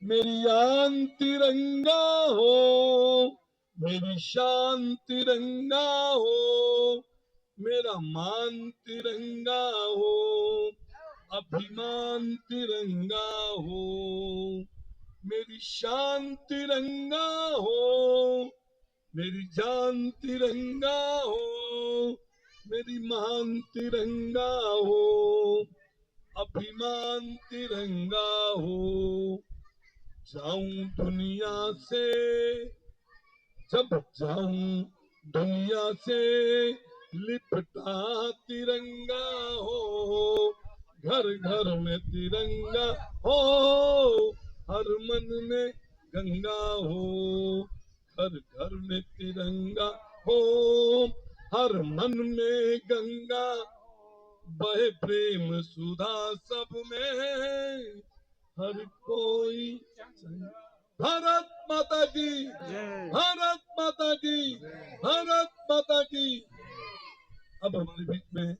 मेरी आन तिरंगा हो, मेरी शान तिरंगा हो, मेरा मान तिरंगा हो, अभिमान तिरंगा हो, मेरी शान तिरंगा हो, मेरी जान तिरंगा हो, मेरी मान तिरंगा हो, अभिमान तिरंगा हो। जाऊं दुनिया से, जब जाऊं दुनिया से, लिपटा तिरंगा हो, घर घर में तिरंगा हो, हर मन में गंगा हो, घर घर में तिरंगा हो, हर मन में गंगा, बहे प्रेम सुधा सब में, हर कोई। भारत माता की, भारत माता की, भारत माता की। अब हमारे बीच में